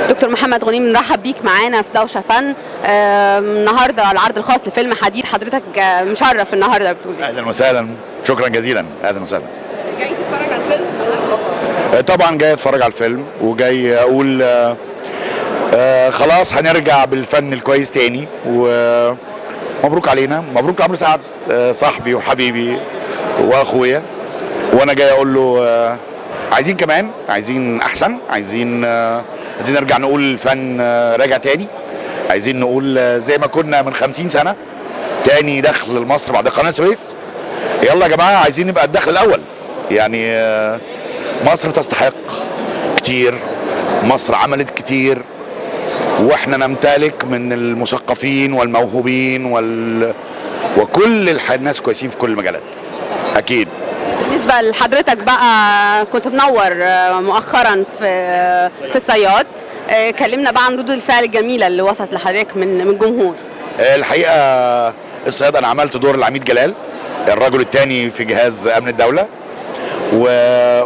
دكتور محمد غنيم، نرحب بيك معانا في دوشة فن. النهارده العرض الخاص لفيلم حديد، حضرتك مشرف النهارده، بتقول ايه؟ اهلا وسهلا، شكرا جزيلا، اهلا وسهلا. جاي تتفرج على الفيلم؟ طبعا جاي اتفرج على الفيلم، وجاي اقول خلاص هنرجع بالفن الكويس تاني، ومبروك علينا، مبروك لعمرو سعد صاحبي وحبيبي واخويا. وانا جاي اقول له عايزين كمان، عايزين احسن، عايزين نرجع نقول الفن راجع تاني، عايزين نقول زي ما كنا من 50 سنة تاني دخل لمصر بعد قناة السويس. يلا يا جماعة، عايزين نبقى الدخل الأول. يعني مصر تستحق كتير، مصر عملت كتير، واحنا نمتلك من المثقفين والموهوبين وكل الناس كويسين في كل المجالات أكيد. بالنسبة لحضرتك بقى، كنت منور مؤخرا في الصياد. كلمنا بقى عن ردود الفعل الجميلة اللي وصلت لحضرتك من الجمهور. الحقيقة الصياد أنا عملت دور العميد جلال، الرجل الثاني في جهاز أمن الدولة،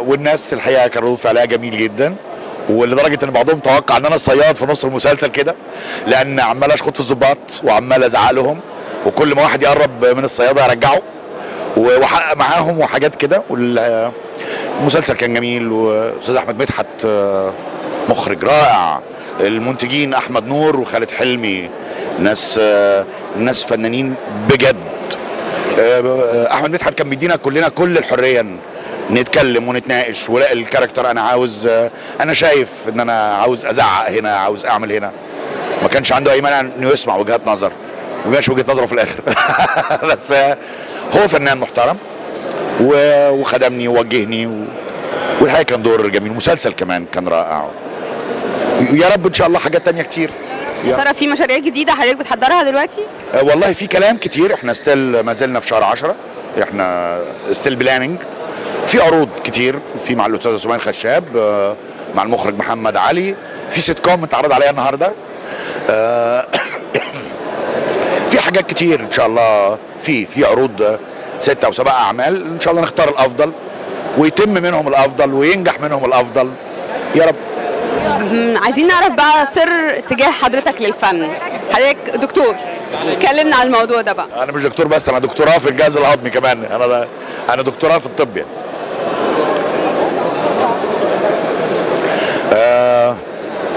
والناس الحقيقة كان ردود فعلها جميل جدا، ولدرجة ان بعضهم توقع ان انا الصياد في نص المسلسل كده، لان عمال اشخط في الضباط وعمال ازعق لهم، وكل ما واحد يقرب من الصيادة ارجعه وحقق معاهم وحاجات كده. والمسلسل كان جميل، واستاذ احمد مدحت مخرج رائع، المنتجين احمد نور وخالد حلمي، ناس فنانين بجد. احمد مدحت كان بيدينا كلنا كل الحريه نتكلم ونتناقش، ولا الكاركتر انا شايف ان انا عاوز ازعق هنا، عاوز اعمل هنا. ما كانش عنده اي مانع انه يسمع وجهات نظر، ما بيبقاش وجهه نظره في الاخر. بس هو فنان محترم وخدمني ووجهني، والحقيقه كان دور جميل. المسلسل كمان كان رائع. يا رب ان شاء الله حاجات تانية كتير. يا ترى في مشاريع جديده حضرتك بتحضرها دلوقتي؟ والله في كلام كتير، احنا ما زلنا في شهر 10، احنا ستيل بلاننج. في عروض كتير، في مع الاستاذ سليمان خشاب، مع المخرج محمد علي، في سيت كوم اتعرض عليها النهارده. في حاجات كتير ان شاء الله، في عروض 6 أو 7 اعمال، ان شاء الله نختار الافضل ويتم منهم الافضل وينجح منهم الافضل يا رب. عايزين نعرف بقى سر اتجاه حضرتك للفن. حضرتك دكتور، كلمنا عن الموضوع ده بقى. انا مش دكتور بس، انا دكتوراه في الجهاز الهضمي كمان، انا دكتوراه في الطب يعني.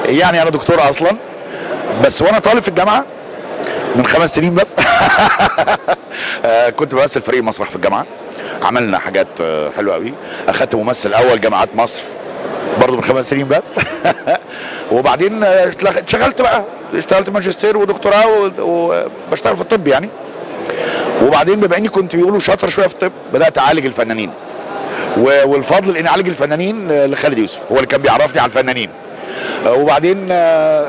يعني انا دكتور اصلا، بس وانا طالب في الجامعه من 5 سنين بس. كنت بمثل فريق مسرح في الجامعه، عملنا حاجات حلوه قوي، اخدت ممثل اول جامعات مصر برضه من 5 سنين بس. وبعدين اشتغلت بقى، اشتغلت ماجستير ودكتوراه وبشتغل في الطب يعني. وبعدين بما اني كنت بيقولوا شاطر شويه في الطب، بدات اعالج الفنانين، والفضل اني اعالج الفنانين لخالد يوسف، هو اللي كان بيعرفني على الفنانين. وبعدين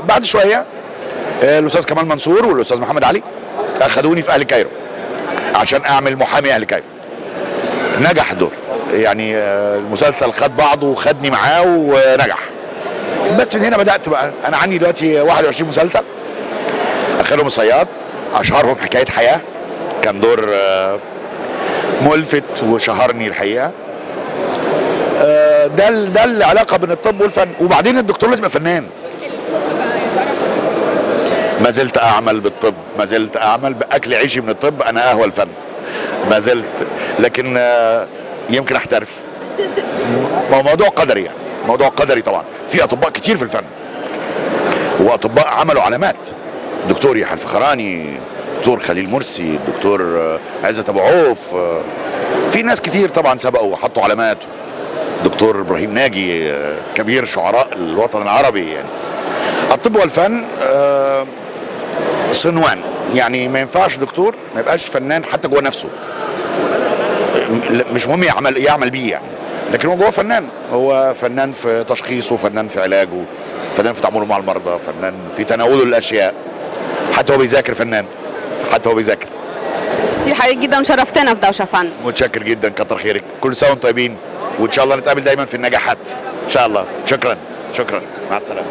بعد شويه الاستاذ كمال منصور والاستاذ محمد علي اخذوني في اهل كايرو عشان اعمل محامي اهل كايرو. نجح الدور يعني، المسلسل خد بعضه وخدني معاه ونجح. بس من هنا بدات بقى، انا عندي دلوقتي 21 مسلسل، اخرهم الصياد، اشهرهم حكايه حياه، كان دور ملفت وشهرني الحقيقه. ده العلاقه بين الطب والفن. وبعدين الدكتور لازم يبقى فنان. ما زلت اعمل بالطب، ما زلت اعمل باكل عيشي من الطب، انا اهوى الفن ما زلت، لكن يمكن احترف. موضوع قدري يعني، موضوع قدري طبعا. في اطباء كتير في الفن، واطباء عملوا علامات، دكتور يحيى الفخراني، دكتور خليل مرسي، دكتور عزت ابو عوف، في ناس كتير طبعا سبقوا وحطوا علامات. دكتور ابراهيم ناجي، كبير شعراء الوطن العربي يعني. الطب والفن صنوان يعني، ما ينفعش دكتور ما يبقاش فنان حتى جوه نفسه، مش مهم يعمل بيه يعني، لكن هو جوه فنان، هو فنان في تشخيصه، فنان في علاجه، فنان في تعامله مع المرضى، فنان في تناوله للاشياء، حتى هو بيذاكر فنان، حتى هو بيذاكر. ميرسي حضرتك جدا وشرفتنا في دوشة فن. متشكر جدا، كتر خيرك، كل سنه وانتم طيبين، وان شاء الله نتقابل دايما في النجاحات ان شاء الله. شكرا، مع السلامه.